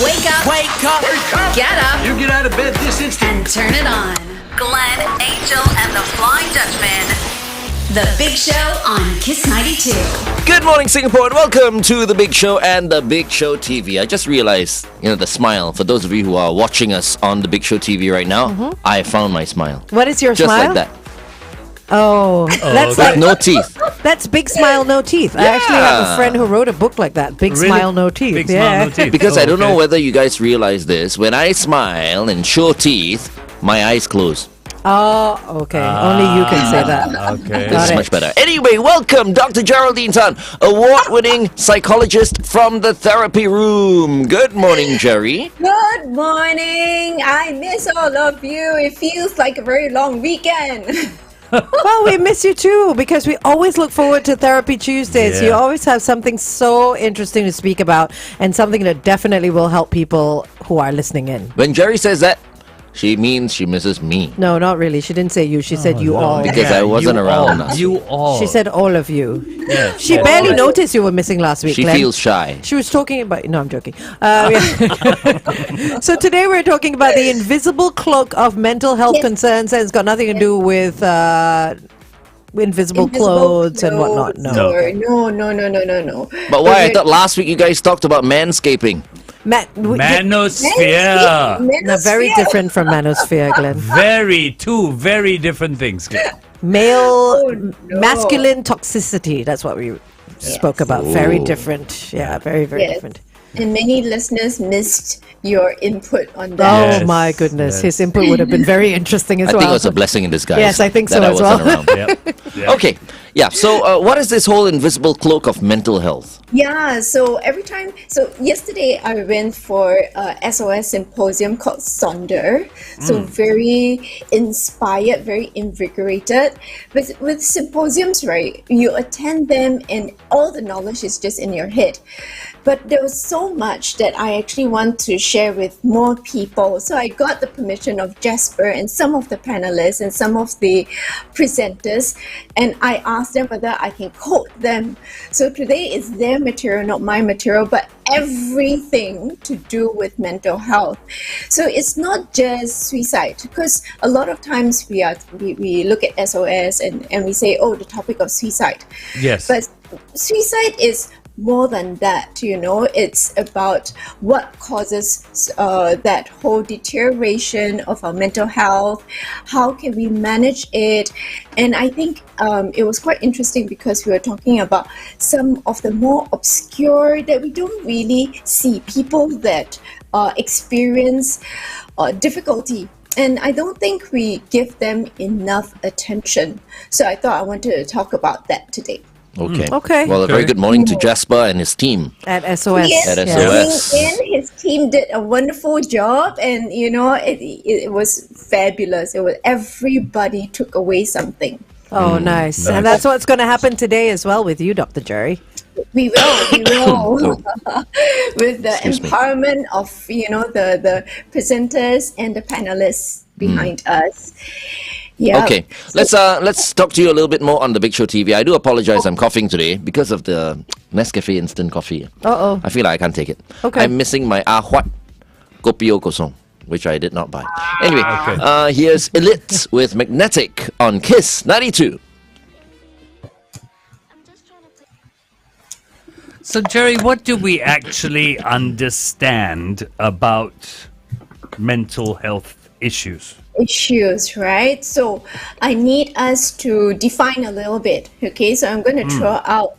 Wake up. Wake up. Wake up! Get up. You get out of bed this instant. And turn it on. Glenn, Angel, and the Flying Dutchman. The Big Show on Kiss 92. Good morning, Singapore, and welcome to The Big Show and The Big Show TV. I just realized, the smile. For those of you who are watching us on The Big Show TV right now, I found my smile. What is your Just smile? like that. Oh, that's Like like no teeth. that's Big Smile No Teeth. I actually have a friend who wrote a book like that. Big Really? Smile No Teeth. Big yeah. Smile, no teeth. Because I don't know okay. whether you guys realize this. When I smile and show teeth, my eyes close. Oh, okay. Only you can say that. Okay. This Got is it. much better. Anyway, welcome Dr. Geraldine Tan, award-winning psychologist from the therapy room. Good morning, Jerry. Good morning. I miss all of you. It feels like a very long weekend. Well, we miss you too because we always look forward to Therapy Tuesdays. Yeah. You always have something so interesting to speak about and something that definitely will help people who are listening in. When Jerry says that, she means she misses me. No, not really. She didn't say you. She said you no. all. Because I wasn't you around all. last You all. She said all of you. Yeah. She all. barely noticed you were missing last week, She Glenn. feels shy. She was talking about... No, I'm joking. Yeah. So today we're talking about the invisible cloak of mental health concerns, and it's got nothing to do with invisible clothes and whatnot. No. No. No. But why? I thought last week you guys talked about manscaping. Manosphere. No, very different from manosphere, Glenn. Two very different things. Masculine toxicity. That's what we spoke about. Very different. Yeah, very, very Yes. different. And many listeners missed your input on Oh that. Yes, my goodness. yes. His input would have been very interesting as I well. think it was a blessing in disguise. Yes, I think so that I as well. wasn't around. Yep. Okay, yeah. So, what is this whole invisible cloak of mental health? Yeah, so yesterday I went for a SOS symposium called Sonder. So very inspired, very invigorated. With symposiums, right, you attend them and all the knowledge is just in your head. But there was so much that I actually want to share with more people. So I got the permission of Jasper and some of the panelists and some of the presenters, and I asked them whether I can quote them. So today is their material, not my material, but everything to do with mental health. So it's not just suicide, because a lot of times we look at SOS and we say, oh, the topic of suicide. Yes. But suicide is more than that, it's about what causes that whole deterioration of our mental health. How can we manage it? And I think it was quite interesting because we were talking about some of the more obscure that we don't really see, people that experience difficulty. And I don't think we give them enough attention. So I thought I wanted to talk about that today. Okay. Okay. Well, a very good morning to Jasper and his team. At SOS. Yes, At yeah. SOS. his team did a wonderful job, and it was fabulous. Everybody took away something. Oh, nice. And that's what's going to happen today as well with you, Dr. Jerry. We will. With the Excuse me. empowerment of the presenters and the panelists behind us. Yeah. Okay, let's talk to you a little bit more on the Big Show TV. I do apologize, I'm coughing today because of the Nescafe instant coffee. Uh-oh. I feel like I can't take it. Okay. I'm missing my Huat Kopi O Kosong, which I did not buy. Anyway, here's Elite with Magnetic on Kiss 92. So, Jerry, what do we actually understand about mental health issues? Right? So I need us to define a little bit. Okay, so I'm going to throw out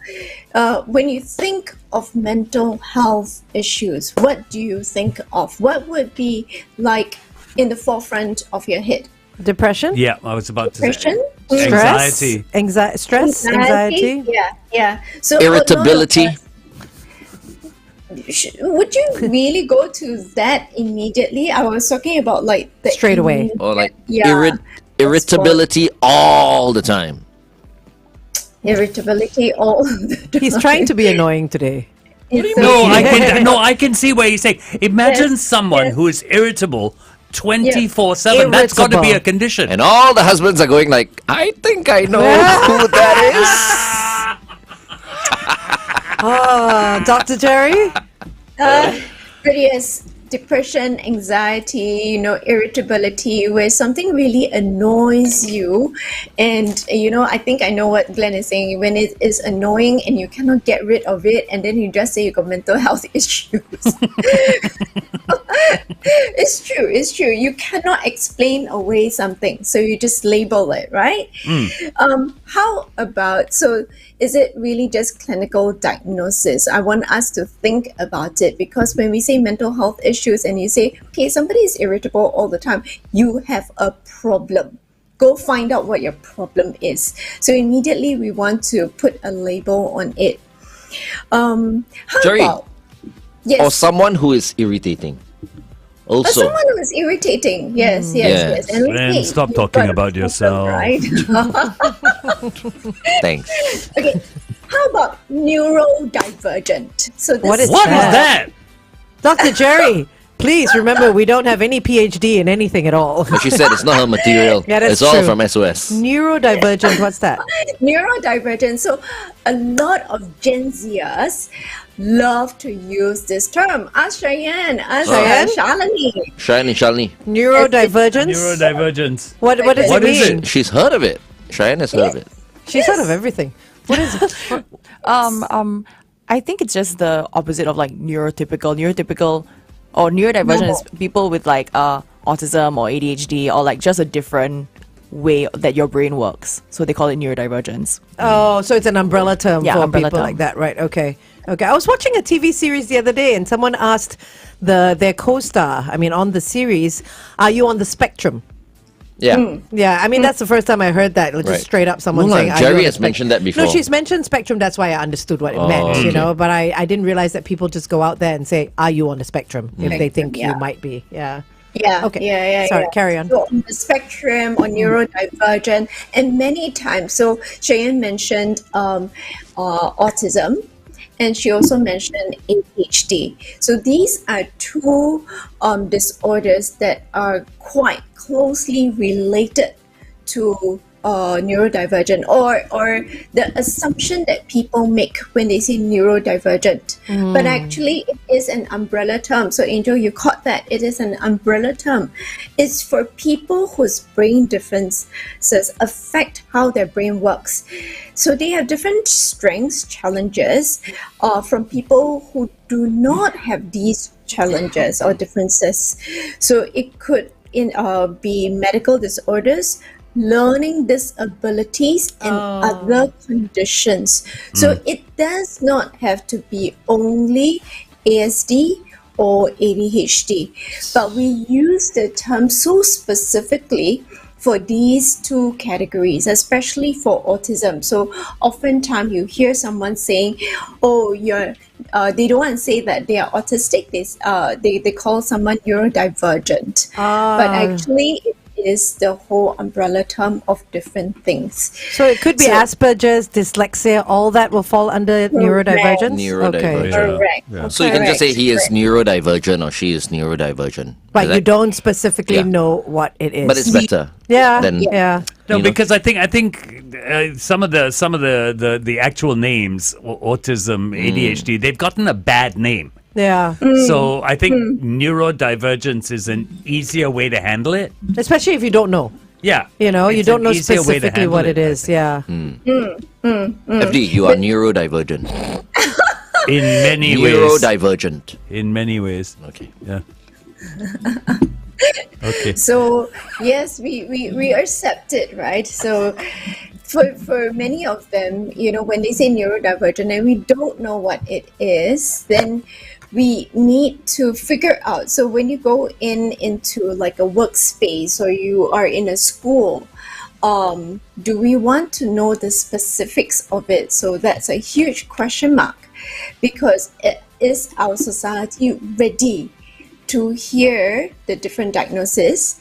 when you think of mental health issues, what do you think of? What would be like in the forefront of your head? Depression? Yeah, I was about to Depression? say. Stress? Anxiety. Stress? Anxiety? Yeah. So Irritability. would you really go to that immediately? I was talking about like the Straight away. Or like Yeah. irritability all the time. irritability all the time. He's trying to be annoying today. It's No, okay. I can see where he's saying. Imagine Yes, someone yes. who is irritable 24/7. That's got to be a Irritable. condition. And all the husbands are going like, I think I know who that Oh, Dr. Jerry? But yes, depression, anxiety, irritability, where something really annoys you. And, I think I know what Glenn is saying. When it is annoying and you cannot get rid of it, and then you just say you got mental health issues. It's true. You cannot explain away something. So you just label it, right? How about, so is it really just clinical diagnosis? I want us to think about it, because when we say mental health issues and you say, okay, somebody is irritable all the time, you have a problem. Go find out what your problem is. So immediately we want to put a label on it. How Gerry, about, yes. or someone who is irritating. Also, someone who is irritating. Yes. Yes. And Glenn, stop you've talking got a about problem, yourself. right? thanks. Okay. How about neurodivergent? So this What is What was that? that? Dr. Gerry, please remember we don't have any PhD in anything at all. But she said it's not her material. Yeah, that's it's all true. from SOS. Neurodivergent, what's that? neurodivergent. So a lot of Gen Zers love to use this term. Ask Cheyenne. Ask Cheyenne? Shalini. Shine and Shalini. Neurodivergence? Neurodivergence. What does What it is mean? it? She's heard of it. Cheyenne has heard of it. She's heard of everything. What is it? I think it's just the opposite of like neurotypical. Neurotypical or neurodivergent is people with like autism or ADHD, or like just a different way that your brain works. So they call it neurodivergence. Oh, so it's an umbrella term Yeah, for umbrella people term. like that, right? Okay. I was watching a TV series the other day, and someone asked their co-star, on the series, are you on the spectrum? Yeah. Yeah, that's the first time I heard that. Just Right. straight up someone No, saying, "Are you Gerry on the has mentioned that before. No, she's mentioned spectrum. That's why I understood what it meant, okay. but I didn't realize that people just go out there and say, are you on the spectrum? If they think Yeah. you might be. Yeah. Yeah. Okay. Yeah. Sorry, carry on. So on the spectrum or neurodivergent, and many times. So Cheyenne mentioned autism, and she also mentioned ADHD. So these are two disorders that are quite closely related to neurodivergent, or the assumption that people make when they say neurodivergent. But actually it is an umbrella term. So Angel, you caught that. It is an umbrella term. It's for people whose brain differences affect how their brain works. So they have different strengths, challenges from people who do not have these challenges or differences. So it could be medical disorders, learning disabilities, and other conditions. So it does not have to be only ASD or ADHD, but we use the term so specifically for these two categories, especially for autism. So oftentimes you hear someone saying, oh, they don't want to say that they are autistic, they call someone neurodivergent. But actually it is the whole umbrella term of different things. So it could be Asperger's, dyslexia, all that will fall under neurodivergence? Neurodivergent. Okay. Correct. Yeah. So you can just say he is Correct. neurodivergent or she is neurodivergent. But Is you that- don't specifically Yeah. know what it is. But it's better. yeah. than- yeah. No, You know? because I think some of the actual names, autism, ADHD, they've gotten a bad name. Yeah. So I think neurodivergence is an easier way to handle it. Especially if you don't know. Yeah. You It's don't an know easier way to specifically handle what it is. Yeah. FD, you are neurodivergent. In many ways. Neurodivergent. In many ways. Okay. Yeah. Okay. So yes, we accept it, right? So for many of them, when they say neurodivergent and we don't know what it is, then we need to figure out. So when you go into like a workspace or you are in a school, do we want to know the specifics of it? So that's a huge question mark, because is our society ready to hear the different diagnoses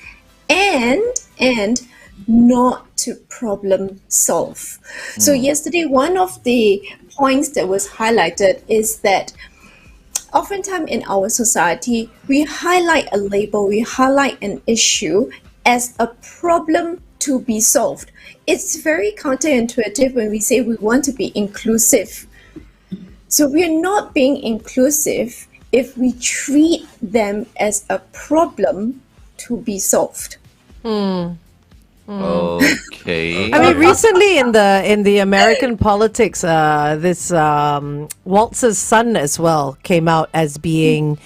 and not to problem solve. So yesterday, one of the points that was highlighted is that oftentimes in our society, we highlight a label, we highlight an issue as a problem to be solved. It's very counterintuitive when we say we want to be inclusive. So we're not being inclusive if we treat them as a problem to be solved. Okay. I mean, recently in the American politics, this Waltz's son as well came out as being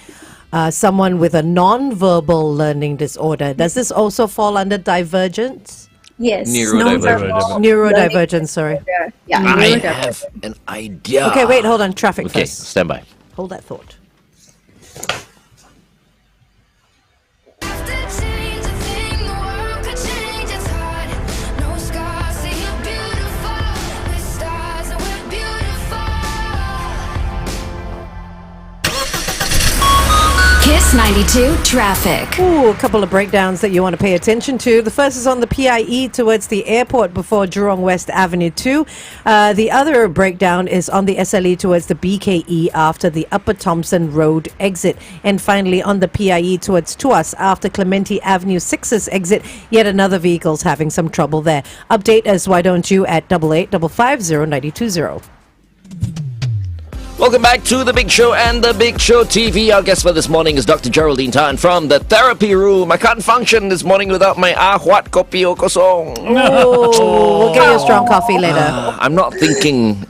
someone with a non-verbal learning disorder. Does this also fall under divergence? Yes. Neurodivergence. Neurodivergence, sorry. Yeah. I neurodivergent. have an idea. Okay, wait, hold on. Traffic Okay, first. stand by. Hold that thought. Kiss 92 traffic. Ooh, a couple of breakdowns that you want to pay attention to. The first is on the PIE towards the airport before Jurong West Avenue 2. The other breakdown is on the SLE towards the BKE after the Upper Thompson Road exit. And finally, on the PIE towards Tuas after Clementi Avenue 6's exit, yet another vehicle's having some trouble there. Update us, why don't you, at 885550 Welcome back to The Big Show and The Big Show TV. Our guest for this morning is Dr. Geraldine Tan from the therapy room. I can't function this morning without my ahwat kopi o kosong. Oh, we'll get you a strong coffee later. I'm not thinking,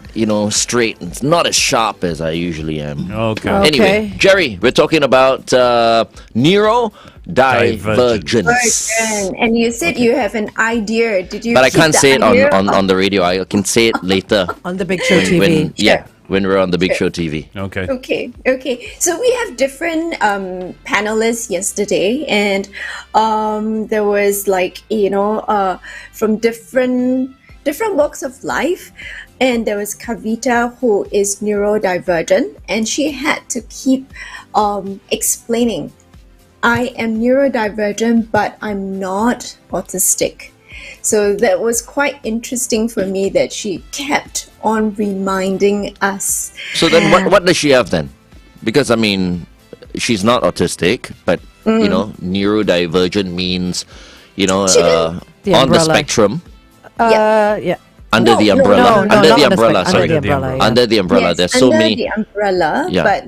straight. It's not as sharp as I usually am. Okay. Anyway, Jerry, we're talking about neurodivergence. And you said you have an idea. Did you? But I keep can't the say it idea? on the radio. I can say it later. On the Big Show TV. When we're on the Big Show TV. Okay. Okay. So we have different panelists yesterday, and there was from different walks of life, and there was Kavita, who is neurodivergent, and she had to keep explaining, I am neurodivergent, but I'm not autistic. So that was quite interesting for me that she kept on reminding us. So then what does she have then? Because, she's not autistic, but, neurodivergent means, on the umbrella. spectrum. Yeah. Under the No, umbrella. not Under the on the umbrella, spec- sorry. under the umbrella, yeah. Under the umbrella. Yes, There's so under many. the umbrella, Yeah. but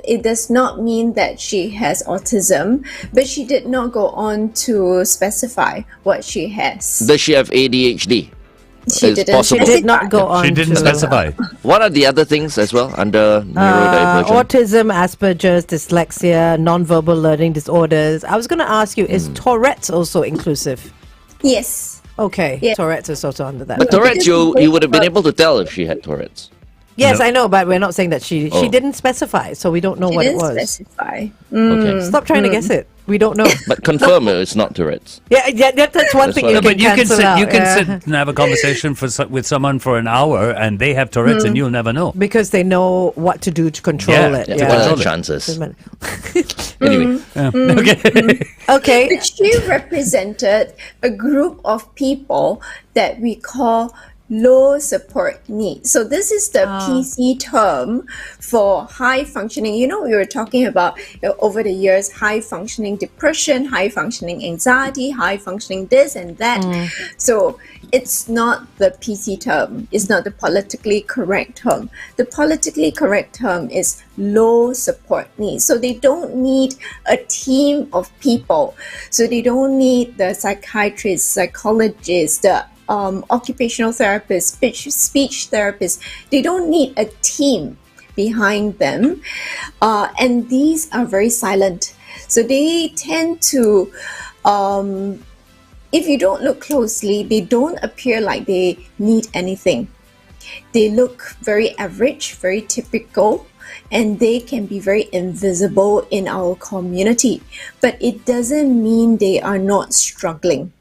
it does not mean that she has autism, but she did not go on to specify what she has. Does she have ADHD? She It's didn't possible. Did not go on She didn't to specify. What are the other things as well under neurodivergent? autism, Asperger's, dyslexia, non-verbal learning disorders. I was going to ask you, is Tourette's also inclusive? Yes. Okay, Yeah. Tourette's is also under that. But Tourette's, Because you would have been able to tell if she had Tourette's. Yes, No. I know, but we're not saying that she didn't specify, so we don't know She what it didn't was. specify. Okay. Stop trying to guess it. We don't know. But confirm it's not Tourette's. That's one thing what you I- can But you can cancel sit. out. You can yeah. sit and have a conversation with someone for an hour, and they have Tourette's, and you'll never know. Because they know what to do to control Yeah, it. yeah. What are Control the it. chances? Doesn't matter. Anyway, Okay. Okay. But she represented a group of people that we call low support needs. So this is the PC term for high functioning. We were talking about over the years, high functioning depression, high functioning anxiety, high functioning this and that. So it's not the PC term. It's not the politically correct term. The politically correct term is low support needs. So they don't need a team of people. So they don't need the psychiatrists, psychologists, the occupational therapists, speech therapists. They don't need a team behind them. And these are very silent. So they tend to, if you don't look closely, they don't appear like they need anything. They look very average, very typical, and they can be very invisible in our community. But it doesn't mean they are not struggling.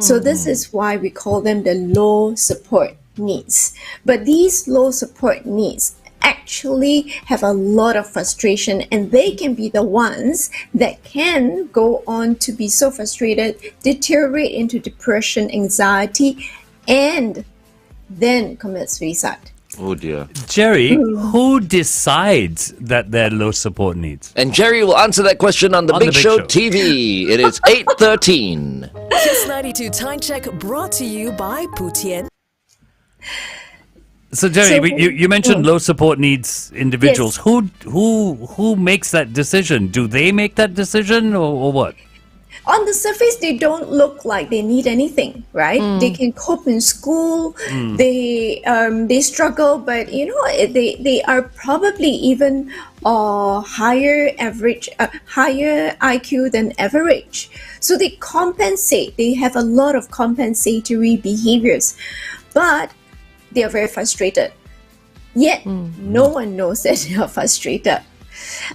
So this is why we call them the low support needs. But these low support needs actually have a lot of frustration, and they can be the ones that can go on to be so frustrated, deteriorate into depression, anxiety, and then commit suicide. oh dear. Jerry, who decides that they're low support needs? And Jerry will answer that question on the On Big the Big Show Show. TV. It is 8:13. Kiss 92 Time Check brought to you by Putian. So Jerry, So- you mentioned low support needs individuals. Yes. Who makes that decision? Do they make that decision or what? On the surface, they don't look like they need anything, right? They can cope in school. They struggle, but they are probably even higher IQ than average. So they compensate. They have a lot of compensatory behaviors, but they are very frustrated. Yet no one knows that they are frustrated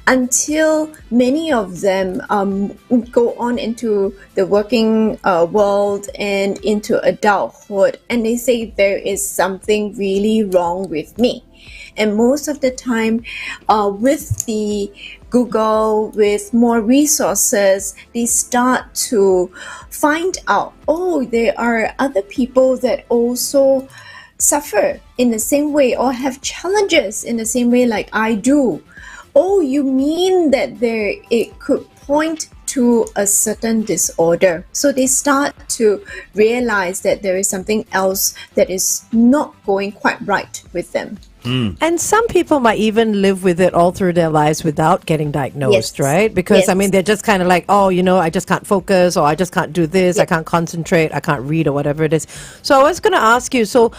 until many of them go on into the working world and into adulthood, and they say there is something really wrong with me. And most of the time, with the Google, with more resources, they start to find out, oh, there are other people that also suffer in the same way or have challenges in the same way like I do. Oh, you mean that it could point to a certain disorder. So they start to realize that there is something else that is not going quite right with them. And some people might even live with it all through their lives without getting diagnosed, Yes. right? Because, Yes. they're just kind of like, oh, I just can't focus, or I just can't do this, I can't concentrate, I can't read, or whatever it is. So I was going to ask you, so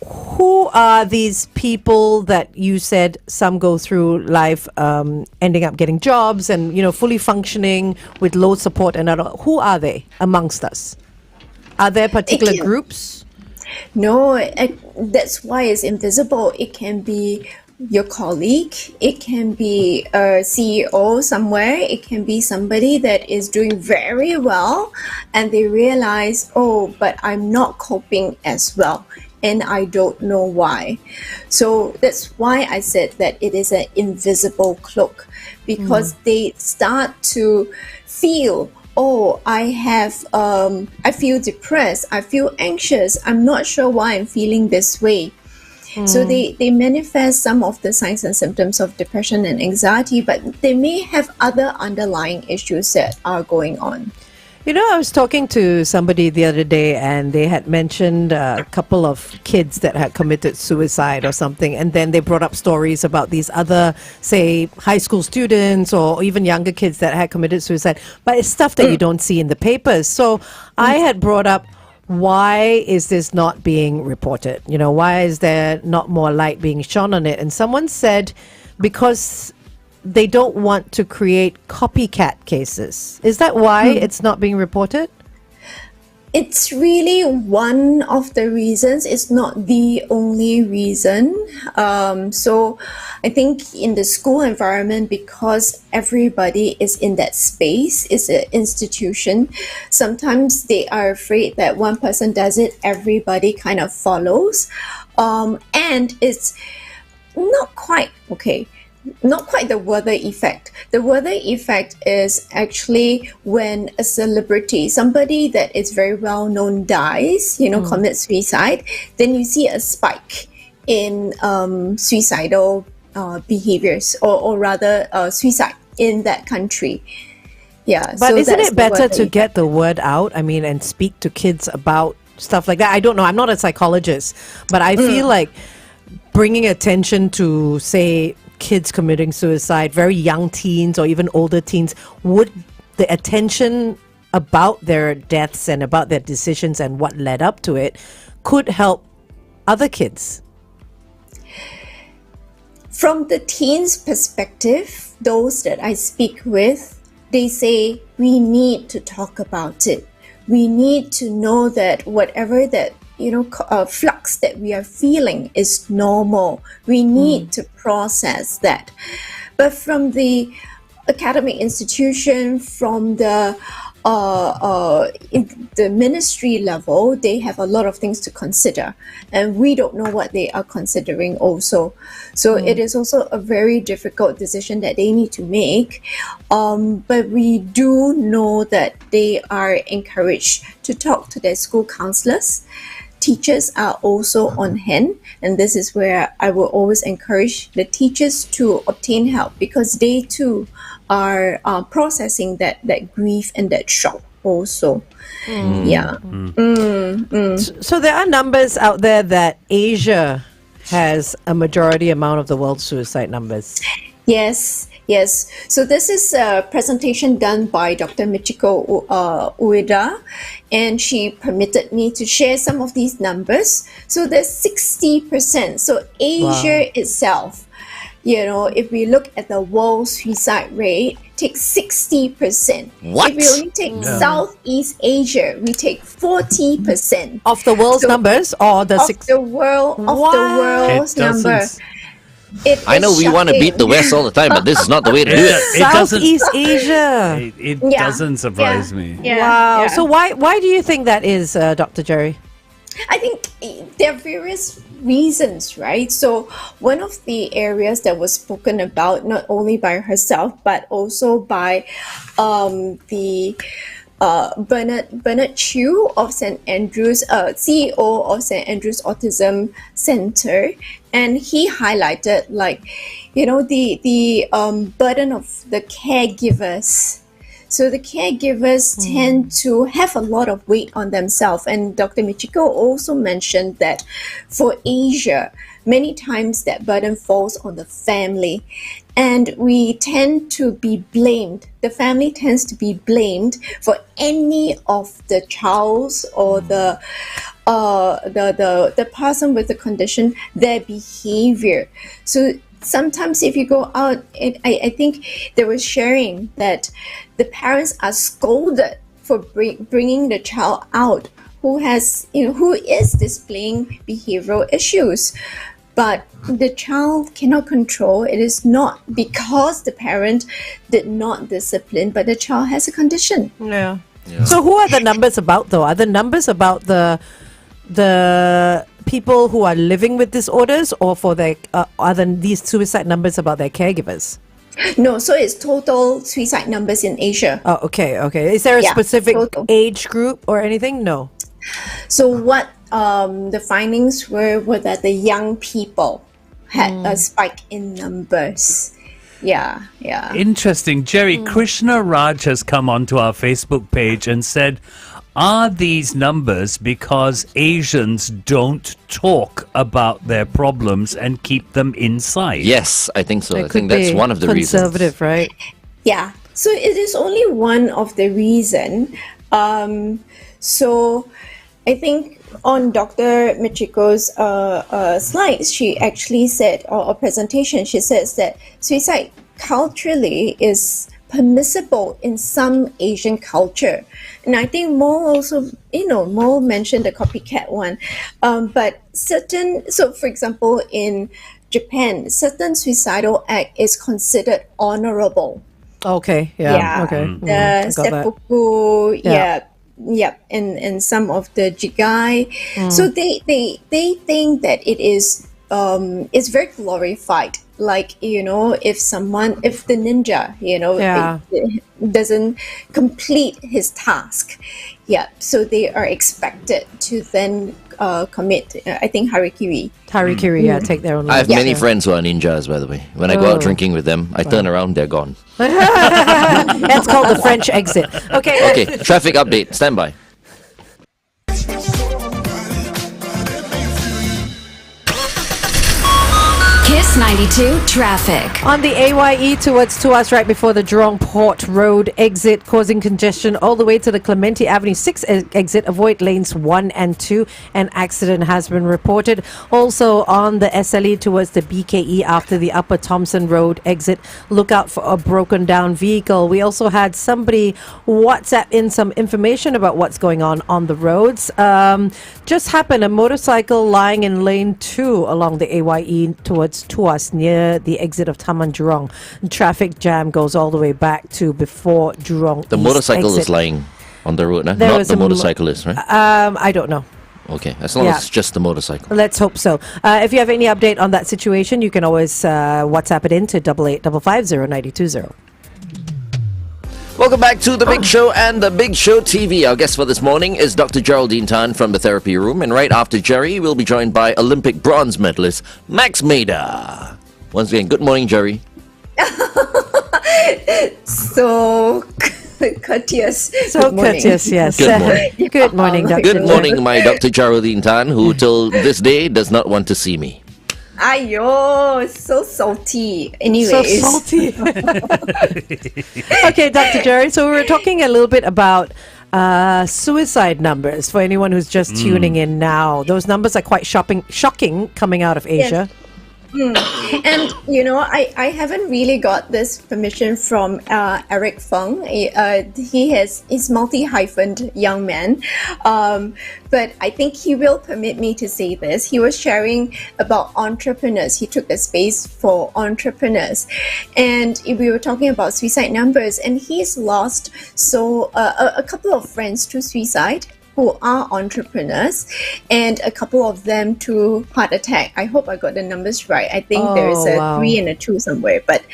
who are these people that you said some go through life ending up getting jobs and, fully functioning with low support and other? Who are they amongst us? Are there particular can- groups? No, that's why it's invisible. It can be your colleague, it can be a CEO somewhere, it can be somebody that is doing very well and they realize, oh, but I'm not coping as well. And I don't know why. So that's why I said that it is an invisible cloak, because they start to feel, oh, I feel depressed, I feel anxious, I'm not sure why I'm feeling this way. So they manifest some of the signs and symptoms of depression and anxiety, but they may have other underlying issues that are going on. I was talking to somebody the other day and they had mentioned a couple of kids that had committed suicide or something. And then they brought up stories about these other, say, high school students or even younger kids that had committed suicide. But it's stuff that you don't see in the papers. So I had brought up, why is this not being reported? Why is there not more light being shone on it? And someone said, because they don't want to create copycat cases. Is that why it's not being reported? It's really one of the reasons. It's not the only reason. So I think in the school environment, because everybody is in that space, it's an institution, sometimes they are afraid that one person does it, everybody kind of follows. And it's not quite the weather effect. The weather effect is actually when a celebrity, somebody that is very well known, dies, commits suicide, then you see a spike in suicidal behaviors or rather suicide in that country. Yeah. But so isn't that's it the better weather to effect. get the word out? And speak to kids about stuff like that? I don't know. I'm not a psychologist, but I feel like bringing attention to, say, kids committing suicide, very young teens or even older teens, would the attention about their deaths and about their decisions and what led up to it could help other kids? From the teens' perspective, those that I speak with, they say we need to talk about it. We need to know that whatever that flux that we are feeling is normal. We need to process that. But from the academic institution, from the ministry level, they have a lot of things to consider, and we don't know what they are considering also. So it is also a very difficult decision that they need to make. But we do know that they are encouraged to talk to their school counselors. Teachers are also on hand, and this is where I will always encourage the teachers to obtain help, because they too are processing that grief and that shock. also. Yeah. So there are numbers out there that Asia has a majority amount of the world's suicide numbers. Yes, yes. So this is a presentation done by Dr. Michiko Ueda, and she permitted me to share some of these numbers. So there's 60%. So Asia itself, if we look at the world suicide rate, takes 60%. What? If we only take Southeast Asia, we take 40%. Of the world's numbers or the Of the world's It number. doesn't- I know we want to beat the West all the time, but this is not the way to do it. It doesn't. Southeast Asia? It Yeah. doesn't surprise me. Yeah, Wow. yeah. So why do you think that is, Dr. Gerry? I think there are various reasons, right? So one of the areas that was spoken about not only by herself but also by the Bernard Chew of St. Andrews, CEO of St. Andrews Autism Center, and he highlighted the burden of the caregivers. So the caregivers tend to have a lot of weight on themselves. And Dr. Michiko also mentioned that for Asia, many times that burden falls on the family. And we tend to be blamed. The family tends to be blamed for any of the child's or the person with the condition, their behavior. So sometimes if you go out, I think they were sharing that the parents are scolded for bringing the child out who is displaying behavioral issues. But the child cannot control. It is not because the parent did not discipline, but the child has a condition. Yeah. So who are the numbers about, though? Are the numbers about the people who are living with disorders, or for their these suicide numbers about their caregivers? No, so it's total suicide numbers in Asia. Oh, okay. Is there a Yeah, specific total. age group or anything? No. So what the findings were that the young people had a spike in numbers. Yeah. Interesting. Jerry, Krishna Raj has come onto our Facebook page and said, are these numbers because Asians don't talk about their problems and keep them inside? Yes, I think so. It I think could that's be one of the reasons. conservative, right? Yeah. So it is only one of the reason. So I think on Dr. Michiko's slides, she actually said, or presentation, she says that suicide culturally is permissible in some Asian culture. And I think Mo also, Mo mentioned the copycat one. But so for example, in Japan, certain suicidal act is considered honorable. Okay. Yeah. Okay. The I got that. seppuku, Yeah. and some of the jigai. So they think that it is it's very glorified. Like, if the ninja, Yeah. doesn't complete his task, so they are expected to then commit, I think, harikiri. Harikiri, take their own I have lives. many friends who are ninjas, by the way. When I go out drinking with them, I turn around, they're gone. That's called the French exit. Okay. Okay, traffic update. Stand by. Kiss 92 traffic. On the AYE towards Tuas, right before the Jurong Port Road exit, causing congestion all the way to the Clementi Avenue 6 exit. Avoid lanes 1 and 2. An accident has been reported. Also on the SLE towards the BKE after the Upper Thompson Road exit. Look out for a broken down vehicle. We also had somebody WhatsApp in some information about what's going on the roads. Just happened, a motorcycle lying in lane 2 along the AYE towards Tuas near the exit of Taman Jurong. Traffic jam goes all the way back to before Jurong The East motorcycle exit. is lying on the road, There not was the a motorcyclist, right? I don't know. Okay, as long yeah. as it's just the motorcycle. Let's hope so. If you have any update on that situation, you can always WhatsApp it in to 885550 Welcome back to The Big Show and The Big Show TV. Our guest for this morning is Dr. Geraldine Tan from the therapy room. And right after Jerry, we'll be joined by Olympic bronze medalist Max Maida. Once again, good morning, Jerry. So courteous. So Good morning. courteous, yes. Good morning. Good morning, Dr. Good Gerry. morning, my Dr. Geraldine Tan, who till this day does not want to see me. Ayo, so salty. So Anyways. salty. Okay, Dr. Gerry. So we were talking a little bit about suicide numbers for anyone who's just tuning in now. Those numbers are quite shocking coming out of Asia. And I haven't really got this permission from Eric Feng. He's multi-hyphened young man, but I think he will permit me to say this. He was sharing about entrepreneurs. He took a space for entrepreneurs, and we were talking about suicide numbers. And he's lost a couple of friends to suicide, who are entrepreneurs, and a couple of them to heart attack. I hope I got the numbers right. I think there is a 3 and a 2 somewhere. But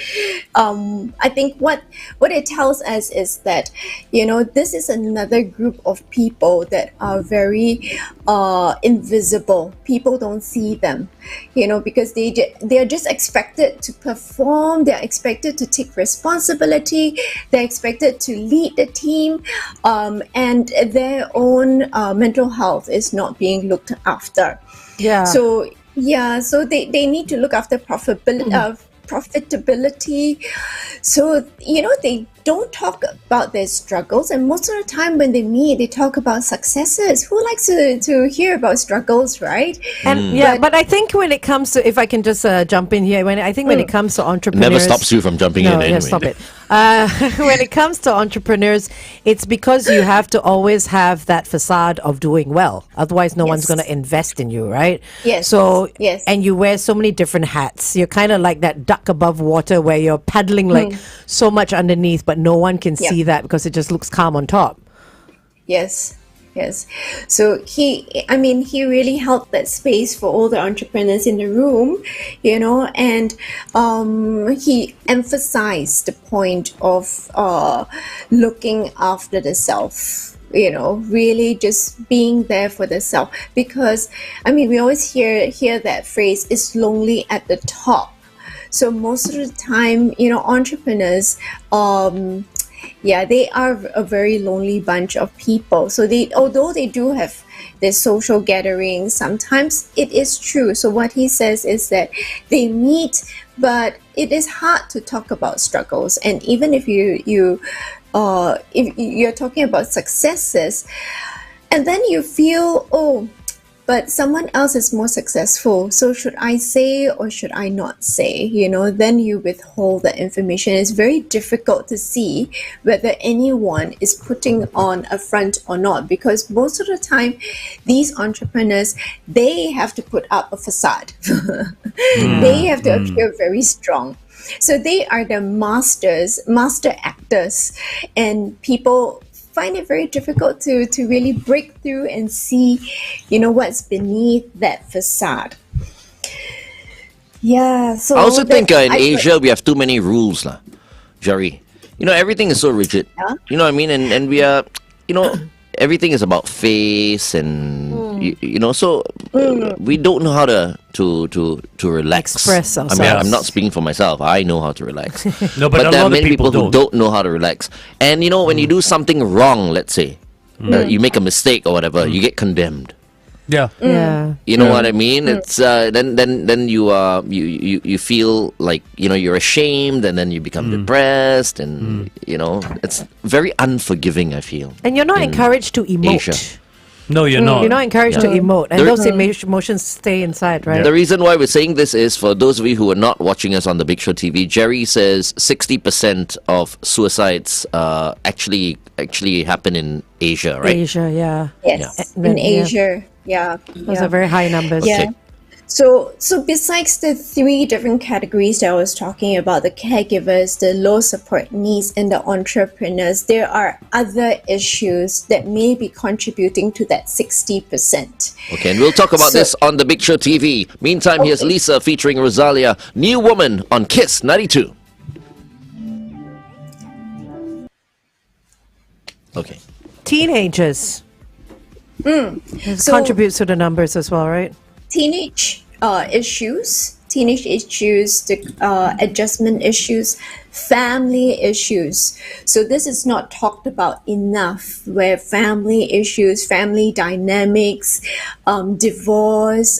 I think what it tells us is that, this is another group of people that are very invisible. People don't see them, because they are just expected to perform. They're expected to take responsibility. They're expected to lead the team, and their own mental health is not being looked after. Yeah. So they need to look after profitability. So they don't talk about their struggles, and most of the time when they meet, they talk about successes. Who likes to hear about struggles, right? And but I think when it comes to, if I can just jump in here, when it comes to entrepreneurs, Never stops you from jumping in anyway. Yeah, stop it. When it comes to entrepreneurs, it's because you have to always have that facade of doing well. Otherwise, no one's going to invest in you, right? Yes. So, yes. And you wear so many different hats. You're kind of like that duck above water where you're paddling like so much underneath, but no one can see that because it just looks calm on top. Yes. So he really held that space for all the entrepreneurs in the room, and he emphasized the point of looking after the self, really just being there for the self. Because, we always hear that phrase, "It's lonely at the top." So most of the time, entrepreneurs, they are a very lonely bunch of people. So although they do have their social gatherings, sometimes it is true. So what he says is that they meet, but it is hard to talk about struggles. And even if if you're talking about successes, and then you feel, but someone else is more successful, so should I say or should I not say? Then you withhold the information. It's very difficult to see whether anyone is putting on a front or not, because most of the time, these entrepreneurs, they have to put up a facade. They have to appear very strong. So they are the master actors, and people find it very difficult to really break through and see, what's beneath that facade. Yeah. So I also think in Asia we have too many rules, Gerry. Everything is so rigid. Yeah. You know what I mean? And we are, everything is about face and so we don't know how to relax. Express ourselves. I'm not speaking for myself. I know how to relax. No, but a there are lot of many people who don't know how to relax. And when you do something wrong, let's say, you make a mistake or whatever, you get condemned. Yeah. Yeah. You know what I mean? It's then you feel like you're ashamed, and then you become depressed, and it's very unforgiving, I feel. And you're not encouraged to emote. Asia. No, you're not. You're not encouraged to emote, and those emotions stay inside, right? The reason why we're saying this is for those of you who are not watching us on the Big Show TV. Gerry says 60% of suicides actually happen in Asia, right? Asia, yeah. Yes, in Asia. Yeah. Those are very high numbers. Yeah. So besides the 3 different categories that I was talking about, the caregivers, the low support needs, and the entrepreneurs, there are other issues that may be contributing to that 60%. Okay, and we'll talk about this on the Big Show TV. Meantime, here's Lisa featuring Rosalia, New Woman on Kiss 92. Okay. Teenagers. It So- contributes to the numbers as well, right? Teenage teenage issues, the adjustment issues, family issues. So this is not talked about enough, where family issues, family dynamics, divorce,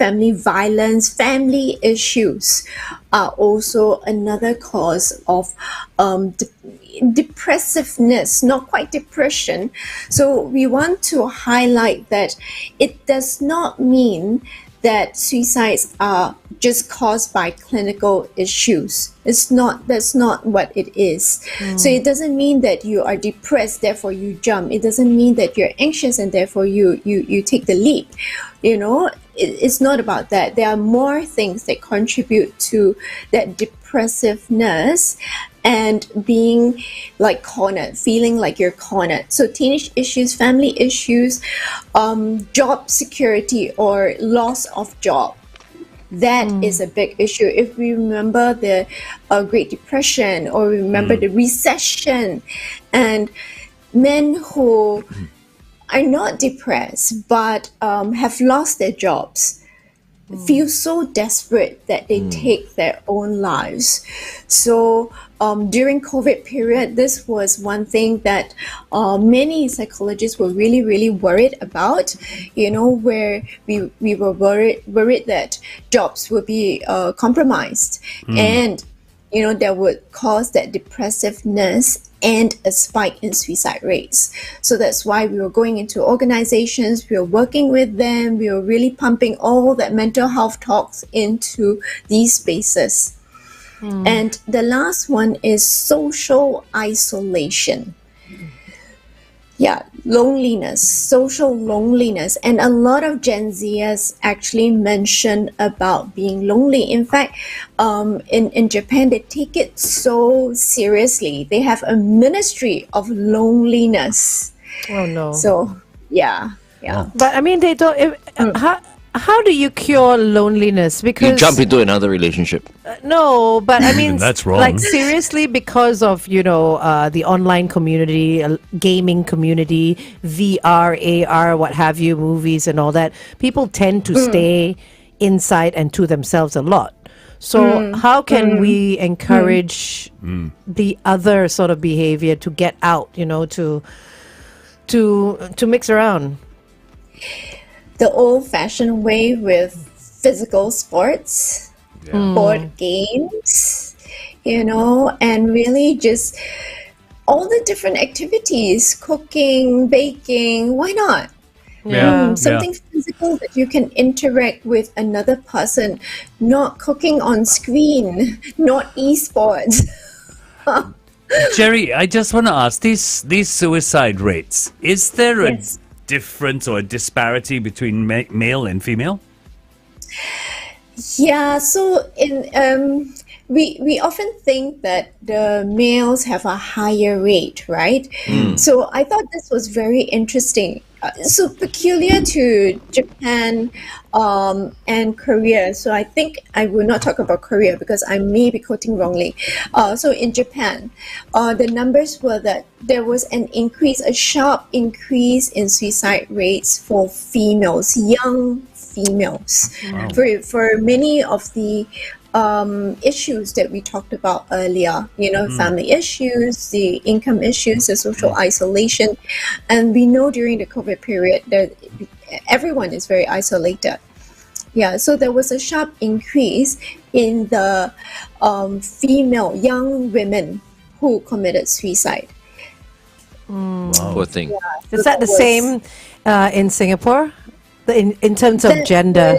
family violence, family issues are also another cause of depressiveness, not quite depression. So we want to highlight that it does not mean that suicides are just caused by clinical issues. That's not what it is. So it doesn't mean that you are depressed, therefore you jump. It doesn't mean that you're anxious and therefore you take the leap. It's not about that. There are more things that contribute to that depressiveness and being like cornered, feeling like you're cornered. So teenage issues, family issues, job security or loss of job. That is a big issue. If we remember the Great Depression, or remember the recession, and men who are not depressed but have lost their jobs feel so desperate that they take their own lives. So during COVID period, this was one thing that many psychologists were really, really worried about, where we were worried that jobs would be compromised and, that would cause that depressiveness and a spike in suicide rates. So that's why we were going into organizations, we were working with them, we were really pumping all that mental health talks into these spaces. And the last one is social isolation. Yeah, loneliness, social loneliness. And a lot of Gen Zers actually mention about being lonely. In fact, in Japan, they take it so seriously. They have a ministry of loneliness. Oh no. So, yeah. But I mean, they don't. How do you cure loneliness? Because You jump into another relationship. no, but I mean, That's wrong. Like seriously, because of the online community, gaming community, VR, AR, what have you, movies and all that, people tend to stay inside and to themselves a lot. So how can we encourage the other sort of behavior to get out? To mix around. The old-fashioned way with physical sports, board games, and really just all the different activities, cooking, baking, why not? Something physical that you can interact with another person, not cooking on screen, not esports. Gerry, I just want to ask, these suicide rates, is there a Yes. difference or a disparity between male and female? Yeah, so we often think that the males have a higher rate, right? So I thought this was very interesting. So peculiar to Japan and Korea. So I think I will not talk about Korea because I may be quoting wrongly. So in Japan, the numbers were that there was a sharp increase in suicide rates for females, young females. For many of the issues that we talked about earlier, family issues, the income issues, the social isolation. And we know during the COVID period that everyone is very isolated. Yeah, so there was a sharp increase in the female young women who committed suicide. Poor thing. Is that the same in Singapore? In terms of That gender?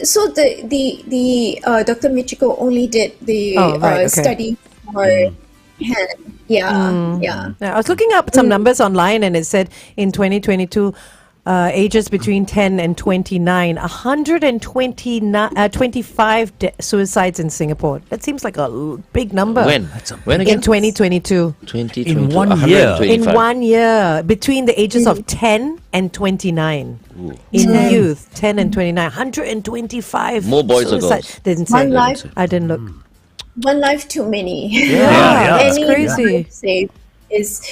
So the Dr. Michiko only did the Okay. study for Japan. Yeah. Yeah, I was looking up some numbers online, and it said in 2022, ages between 10 and 29, 125 suicides in Singapore. That seems like a big number. When again? In 2022. 2022. In 1 year. 125. In 1 year, between the ages of 10 and 29. In youth, 10 and 29, 125. More boys or suicide. girls? Didn't One say. life. I didn't look. One life too many. Yeah, it's Any crazy. life saved is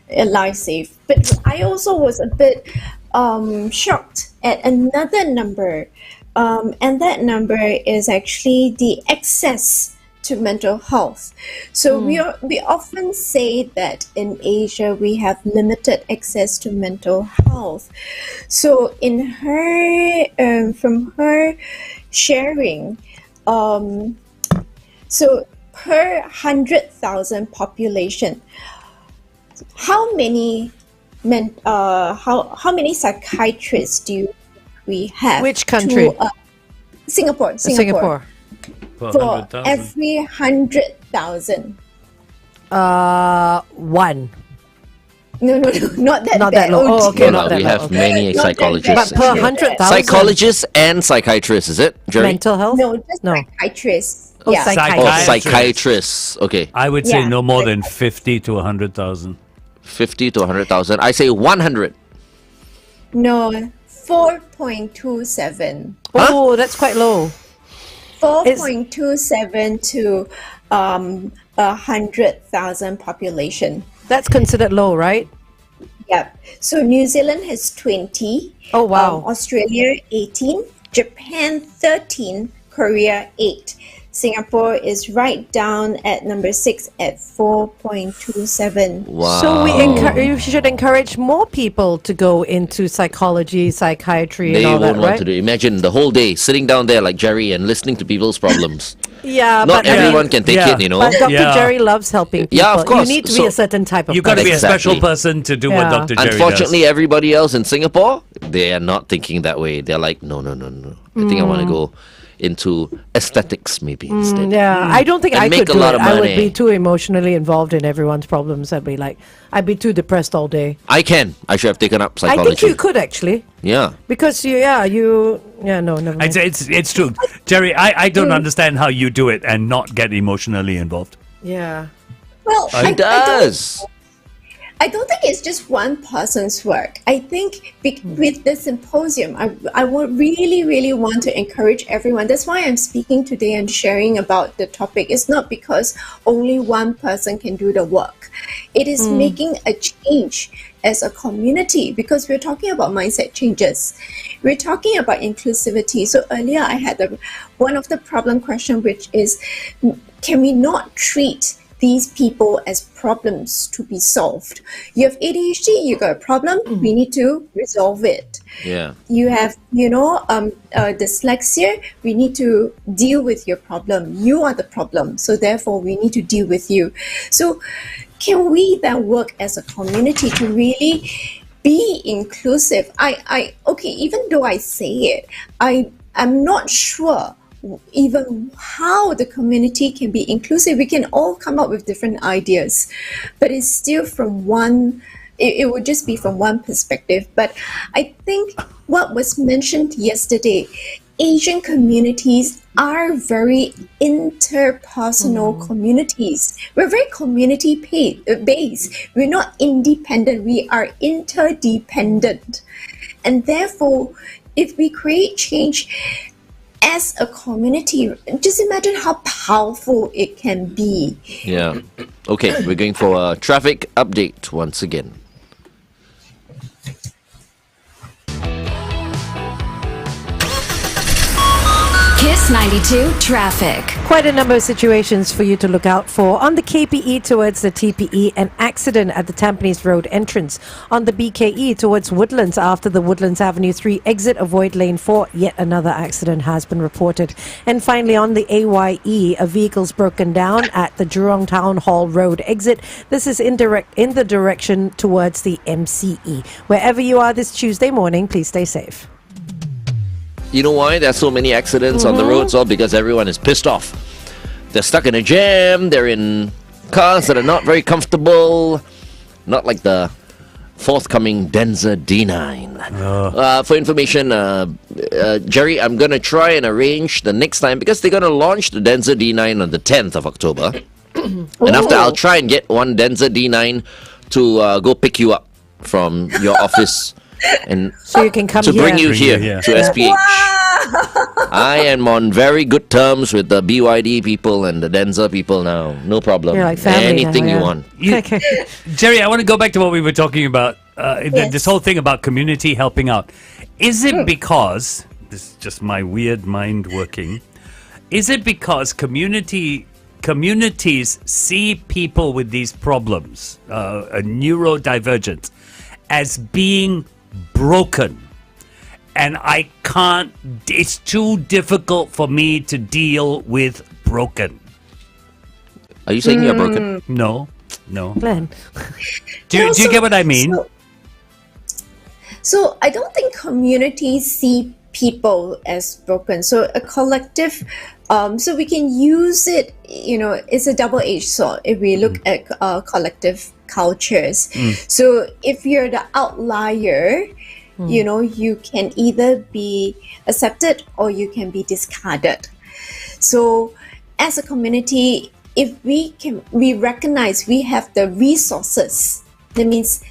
a life saved. But I also was a bit shocked at another number And that number is actually the access to mental health. So we often say that in Asia we have limited access to mental health. So in her from her sharing, so per 100,000 population, how many how many psychiatrists do we have? Which country? Singapore. Singapore. For For 100,000. every 100,000. One. No, not that Not bad. that low. Oh, okay, No, not that we low. have Okay. many Not that psychologists. bad. But per Actually. 100,000. Psychologists and psychiatrists, is it, Jerry? Mental health? No, just No. psychiatrists. Oh, Yeah. psychiatrists. Oh, psychiatrists. Okay. I would say Yeah. no more than 50 to 100,000. 50 to 100,000. I say 100. No, 4.27. Oh, that's quite low. 4.27 to 100,000 population. That's considered low, right? Yep. So New Zealand has 20. Oh, wow. Australia 18. Japan 13. Korea 8. Singapore is right down at number 6 at 4.27. Wow. So we should encourage more people to go into psychology, psychiatry, They and all won't that, want right? to do. Imagine the whole day sitting down there like Jerry and listening to people's problems. Yeah, Not but I mean- everyone can take Yeah. it, you know. But Dr. Yeah. Jerry loves helping people. Yeah, of course. You need to be So- a certain type of You've got to be a Exactly. special person to do what Yeah. Dr. Gerry Unfortunately, everybody else in Singapore, they are not thinking that way. They're like, no. I think I want to go into aesthetics maybe instead. Yeah, I don't think And I make could a do lot it. of I would money. be too emotionally involved in everyone's problems. I'd be too depressed all day. I can. I should have taken up I psychology. think you could actually, Yeah. because no, never mind. It's true. Jerry, I don't understand how you do it and not get emotionally involved. Yeah. Well, He does. I don't think it's just one person's work. I think with the symposium, I would really, really want to encourage everyone. That's why I'm speaking today and sharing about the topic. It's not because only one person can do the work. It is making a change as a community, because we're talking about mindset changes. We're talking about inclusivity. So earlier I had one of the problem question, which is, can we not treat these people as problems to be solved? You have ADHD, you got a problem, we need to resolve it. Yeah. You have, dyslexia, we need to deal with your problem. You are the problem, so therefore we need to deal with you. So can we then work as a community to really be inclusive? Okay, even though I say it, I'm not sure even how the community can be inclusive. We can all come up with different ideas, but it's still from one, it would just be from one perspective. But I think what was mentioned yesterday, Asian communities are very interpersonal communities. We're very community based. We're not independent, we are interdependent. And therefore, if we create change as a community, just imagine how powerful it can be. Yeah. Okay, we're going for a traffic update once again. Kiss 92 traffic. Quite a number of situations for you to look out for. On the KPE towards the TPE, an accident at the Tampines Road entrance. On the BKE towards Woodlands, after the Woodlands Avenue 3 exit, avoid lane 4. Yet another accident has been reported. And finally, on the AYE, a vehicle's broken down at the Jurong Town Hall Road exit. This is in the direction towards the MCE. Wherever you are this Tuesday morning, please stay safe. You know why there's so many accidents on the roads? All because everyone is pissed off. They're stuck in a jam. They're in cars that are not very comfortable. Not like the forthcoming Denza D9. For information, Jerry, I'm going to try and arrange the next time, because they're going to launch the Denza D9 on the 10th of October. And after, I'll try and get one Denza D9 to go pick you up from your office. And So you can come to here. bring you Bring you here here. to SPH. I am on very good terms with the BYD people and the Denza people now. No problem. You're like family Anything now, you yeah. want. Okay. Jerry, I want to go back to what we were talking about. Yes. This whole thing about community helping out. Is it because this is just my weird mind working. Is it because communities see people with these problems, neurodivergent, as being broken? And I can't, it's too difficult for me to deal with broken. Are you saying you're broken? No. Glenn. Do you get what I mean? So I don't think communities see people as broken. So a collective, so we can use it, it's a double-edged sword if we look at collective cultures. So if you're the outlier, you can either be accepted or you can be discarded. So as a community, if we recognize we have the resources, that means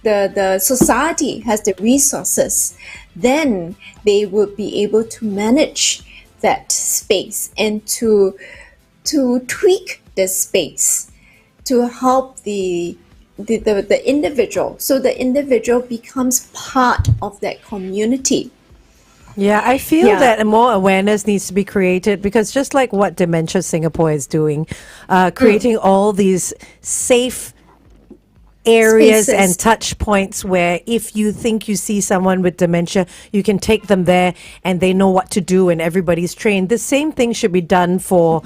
the society has the resources, then they will be able to manage that space and to tweak the space to help the individual. So the individual becomes part of that community. Yeah, I feel that more awareness needs to be created, because just like what Dementia Singapore is doing, creating all these safe areas Spaces. and touch points where if you think you see someone with dementia, you can take them there and they know what to do and everybody's trained. The same thing should be done for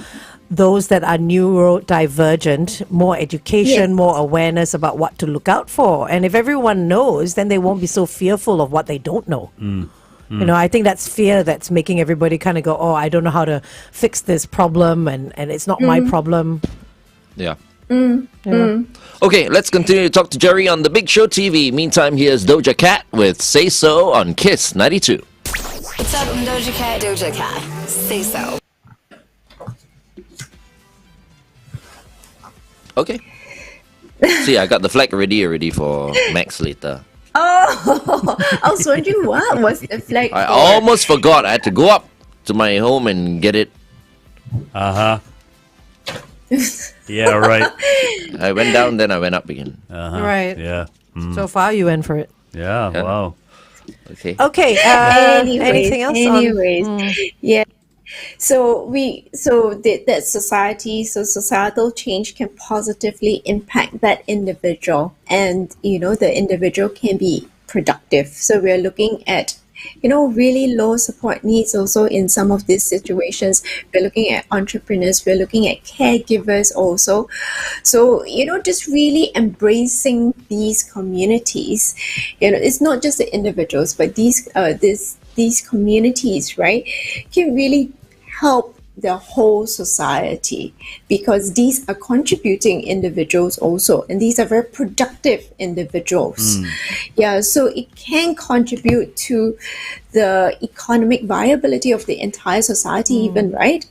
those that are neurodivergent, more education, Yes. more awareness about what to look out for. And if everyone knows, then they won't be so fearful of what they don't know. I think that's fear that's making everybody kind of go, oh, I don't know how to fix this problem and it's not my problem. Yeah. Okay, let's continue to talk to Gerry on The Big Show TV. Meantime, here's Doja Cat with Say So on Kiss 92. What's up, I'm Doja Cat. Doja Cat. Say so. Okay. See, I got the flag ready for Max later. Oh, I was wondering what was the flag I for? almost forgot. I had to go up to my home and get it. Yeah, right. I went down, then I went up again. Right. Yeah. So far, you went for it. Yeah, Yeah. wow. Okay. Okay. Anything else? Yeah. So that societal change can positively impact that individual, and the individual can be productive. So we're looking at really low support needs also in some of these situations. We're looking at entrepreneurs, we're looking at caregivers also. So, just really embracing these communities. It's not just the individuals, but these communities, right, can really help the whole society, because these are contributing individuals also, and these are very productive individuals. So it can contribute to the economic viability of the entire society even, right?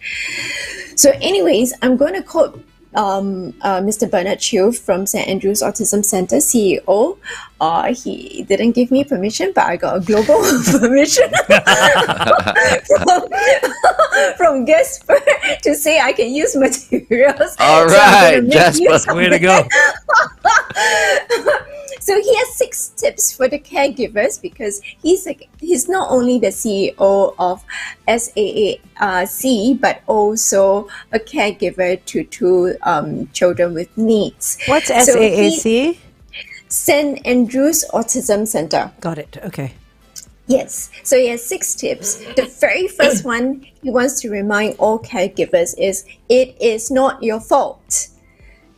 So anyways, I'm going to quote Mr. Bernard Chew from St. Andrew's Autism Center, CEO. He didn't give me permission, but I got a global permission from Gasper to say I can use materials. All So I'm right, gonna make Jasper. use of Way to it. go. So he has 6 tips for the caregivers, because he's not only the CEO of SAAC, but also a caregiver to 2 children with needs. What's So SAAC? St. Andrew's Autism Center. Got it. Okay. Yes. So he has 6 tips. The very first one he wants to remind all caregivers is, it is not your fault.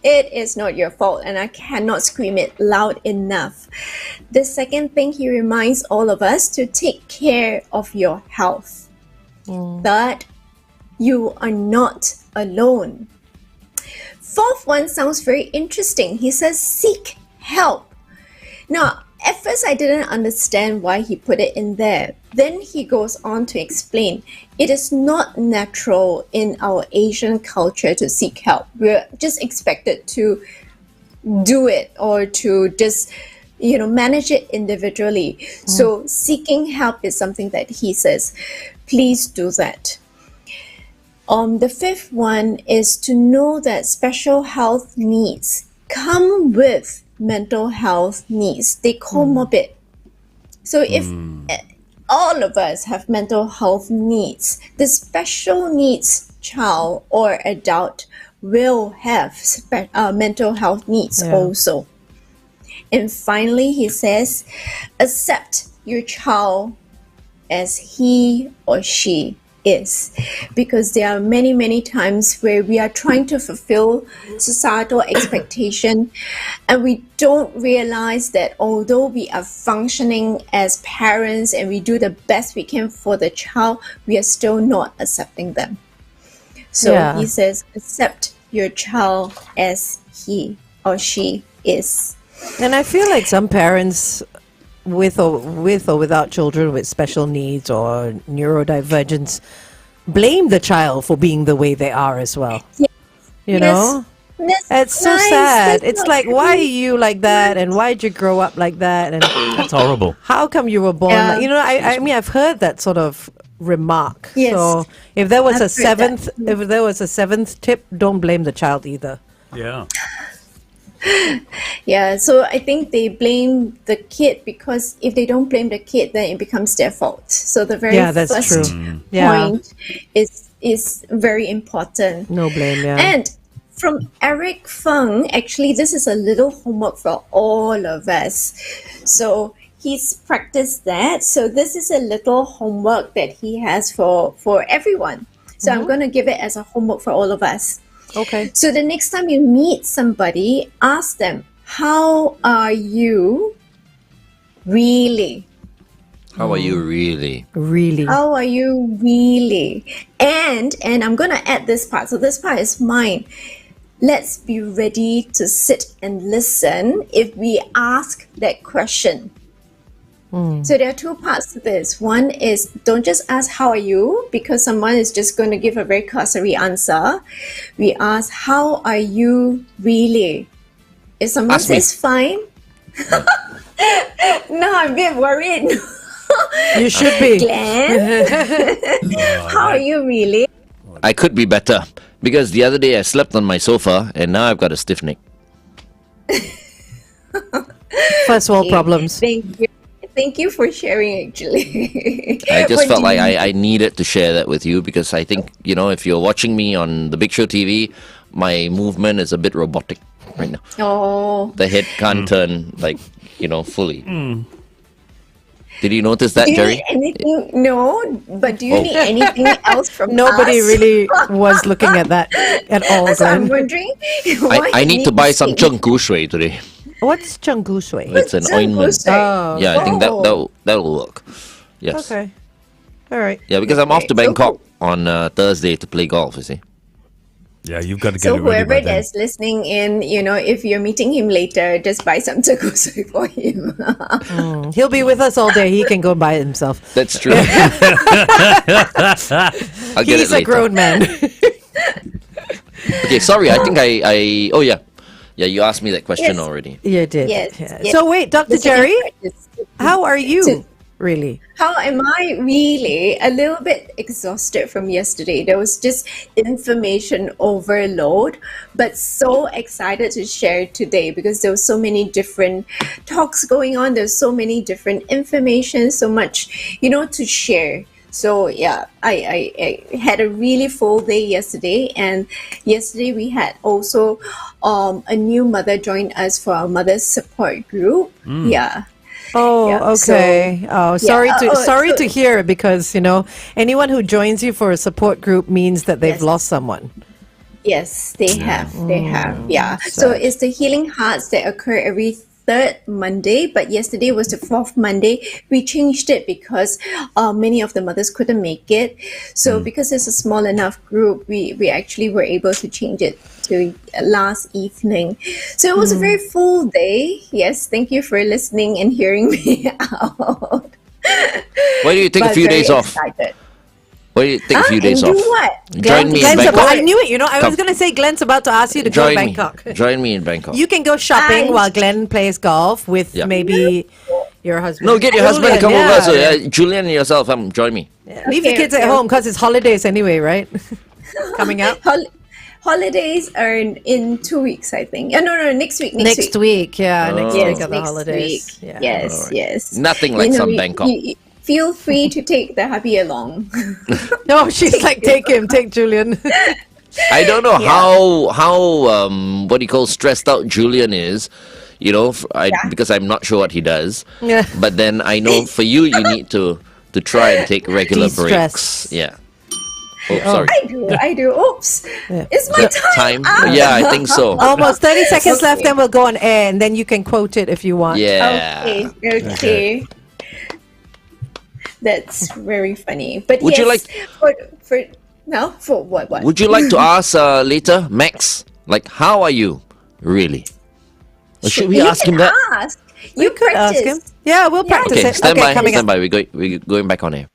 It is not your fault, and I cannot scream it loud enough. The second thing he reminds all of us to take care of your health. That you are not alone. Fourth one sounds very interesting. He says, seek help. Now, at first I didn't understand why he put it in there. Then he goes on to explain, it is not natural in our Asian culture to seek help. We're just expected to do it, or to just manage it individually. So seeking help is something that he says, please do that. The fifth one is to know that special health needs come with mental health needs. They comorbid. So if all of us have mental health needs. The special needs child or adult will have mental health needs also. And finally, he says, accept your child as he or she is, because there are many, many times where we are trying to fulfill societal expectation and we don't realize that although we are functioning as parents and we do the best we can for the child, we are still not accepting them. So he says, accept your child as he or she is. And I feel like some parents with or without children with special needs or neurodivergence blame the child for being the way they are as well. Yes. You know? It's so sad. That's it's like, why are you like that? And why did you grow up like that? And That's horrible. how come you were born like, you know, I mean, I've heard that sort of remark. Yes. So if there was I've heard that. if there was a seventh tip, don't blame the child either. Yeah. Yeah, so I think they blame the kid because if they don't blame the kid, then it becomes their fault. So the very Yeah, that's first true. Yeah. point is very important. No blame, yeah. And from Eric Feng, actually, this is a little homework for all of us. So he's practiced that. So this is a little homework that he has for everyone. So I'm going to give it as a homework for all of us. Okay. So the next time you meet somebody, ask them, how are you really? How are you really? Really. How are you really? And I'm going to add this part. So this part is mine. Let's be ready to sit and listen if we ask that question. So there are two parts to this. One is don't just ask how are you because someone is just going to give a very cursory answer. We ask how are you really? If someone Ask me. says fine, no, I'm a bit worried. You should be. Glenn, how are you really? I could be better because the other day I slept on my sofa and now I've got a stiff neck. First world problems. Thank you. Thank you for sharing, actually. I just What felt do like you- I needed to share that with you because I think, you know, if you're watching me on the Big Show TV, my movement is a bit robotic right now. Oh, The head can't turn, like, you know, fully. Did you notice that, do you Jerry? need anything? No, but do you Oh. need anything else from Nobody us? really was looking at that at all, So I'm Glenn. wondering why I you need to buy some this Cheng Gu Shui today. What's Chenggu Shui? It's an ointment. Oh. Yeah, I think Oh. that'll work. Yes. Okay. All right. Yeah, because I'm off to Okay, so Bangkok on Thursday to play golf, you see. Yeah, you've got to get So it ready whoever by then. that's listening in, you know, if you're meeting him later, just buy some takosu for him. He'll be with us all day. He can go by himself. That's true. I'll get He's it a later. grown man. Okay, sorry. I think I. Oh yeah, yeah. You asked me that question Yes. already. You did. Yes, Yeah. yes. So wait, Dr. The second Gerry, part is- how are you So- really? How am I really? A little bit exhausted from yesterday. There was just information overload, but so excited to share today because there was so many different talks going on. There's so many different information, so much, you know, to share. So yeah, I had a really full day yesterday, and yesterday we had also a new mother join us for our mother support group. Yeah. Oh, Yeah, okay. Sorry so- to hear because, you know, anyone who joins you for a support group means that they've Yes. lost someone. Yes, they have. They have. Yeah. So it's the Healing Hearts that occur every third Monday, but yesterday was the fourth Monday. We changed it because many of the mothers couldn't make it. So because it's a small enough group, we actually were able to change it to last evening. So it was a very full day. Yes, thank you for listening and hearing me out. Why do you take a But few very days off? excited. Why do you take a few And days do off? what? Join me in Glenn's Bangkok. I knew it. You know, I was Come. going to say Glenn's about to ask you to go to Join me. Bangkok. Join me in Bangkok. You can go shopping I- while Glenn plays golf with Yeah. maybe your husband. No, get your husband to come Julian, over. So Julian and yourself, join me. Leave the Okay, kids at okay. home because it's holidays anyway, right? Coming up. Holidays are in 2 weeks, I think. No, next week. Next week, yeah. Next Oh. week are the Next holidays. week. Yeah. Yes, Alright. yes. Nothing like some Bangkok. feel free to take the hubby along. No, she's like, take Julian. I don't know how what do you call stressed out Julian is, because I'm not sure what he does. Yeah. But then I know for you need to try and take regular De-stress. breaks. Yeah. Oh, sorry. I do. Oops. It's my time. Yeah, I think so. Almost 30 seconds left, then we'll go on air, and then you can quote it if you want. Yeah. Okay. That's very funny. But Would you like- for what? Would you like to ask later, Max? Like, how are you, really? Or should we You ask him can that? ask. You Could ask him. practice. Yeah, we'll practice Okay, it. stand by. coming Stand up. by. We're going back on air.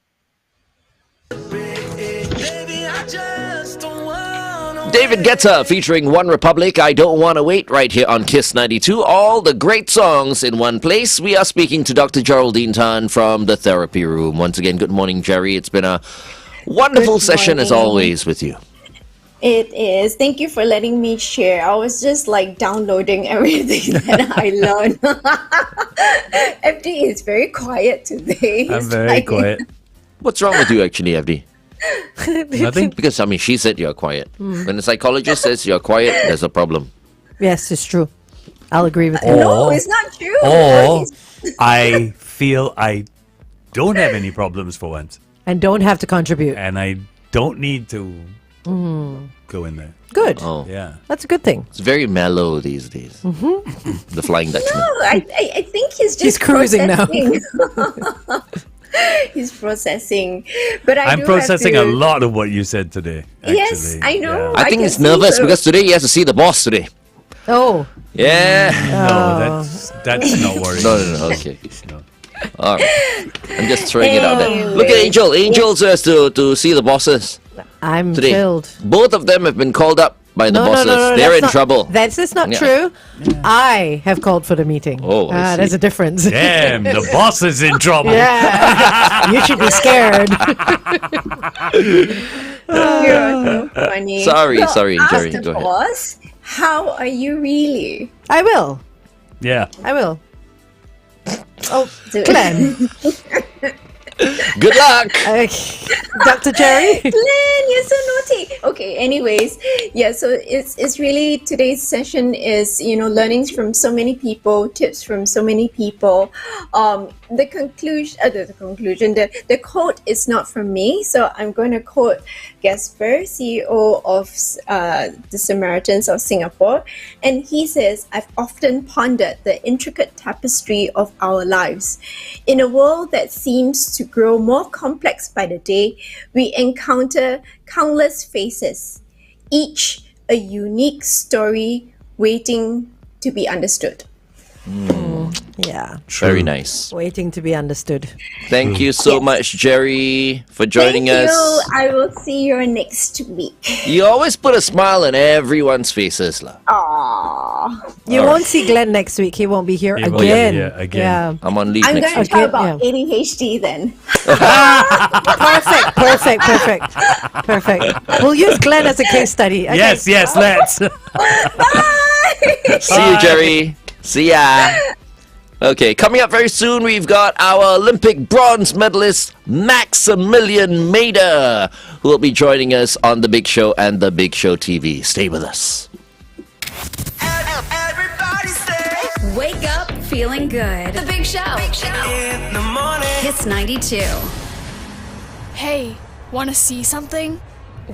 David Guetta featuring One Republic, I Don't Wanna Wait, right here on Kiss 92. All the great songs in one place. We are speaking to Dr. Geraldine Tan from the therapy room. Once again, good morning, Jerry. It's been a wonderful Good session as morning. always with you. It is. Thank you for letting me share. I was just like downloading everything that I learned. FD is very quiet today. I'm It's very like- quiet. What's wrong with you, actually, FD? Nothing. Because, she said you're quiet. When the psychologist says you're quiet, there's a problem. Yes, it's true. I'll agree with you. No, it's not true. Or I feel I don't have any problems for once, And don't have to contribute. and I don't need to go in there. Good. Oh, Yeah. That's a good thing. it's very mellow these days. The Flying Dutchman. No, I think he's just He's cruising now. processing. He's processing. But I'm do processing have a to- lot of what you said today. Yes, actually. I know. I think can he's see nervous so. because today he has to see the boss today. Oh, Yeah. No, that's not worrying. No. Okay. No. All right. I'm just throwing it out there. Anyway. Look at Angel. Angel has to see the bosses I'm today. filled. Both of them have been called up by the bosses. They're that's in not- trouble. That's not Yeah. true. I have called for the meeting. Oh, I see. There's a difference. Damn, the boss is in trouble. Yeah, you should be scared. You're so funny. Sorry, Well, sorry, ask Jerry, the go ahead. boss, how are you really? I will. Yeah. I will. Oh, Do- Glenn. Good luck. Dr. Gerry. Glenn, you're so naughty. Okay, anyways, yeah, so it's really today's session is, learnings from so many people, tips from so many people. The conclusion, the quote is not from me, so I'm going to quote Gasper, CEO of the Samaritans of Singapore, and he says, "I've often pondered the intricate tapestry of our lives. In a world that seems to grow more complex by the day, we encounter countless faces, each a unique story waiting to be understood." Yeah, Very nice. waiting to be understood. Thank you so much, Jerry, for joining Thank us. you. I will see you next week. You always put a smile on everyone's faces, lah. Aww. You won't see Glenn next week. He won't be here He again. won't be here again. Yeah. I'm on leave I'm next going week. to talk Okay, about ADHD then. Perfect. We'll use Glenn as a case study. Okay. Yes, let's. See you, Jerry. See ya. Okay, coming up very soon, we've got our Olympic bronze medalist, Maximilian Mader, who will be joining us on The Big Show and The Big Show TV. Stay with us. Wake up feeling good. The Big Show. In the morning. Kiss 92. Hey, wanna see something?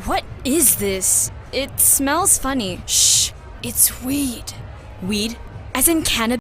What is this? It smells funny. Shh, it's weed. Weed? As in cannabis?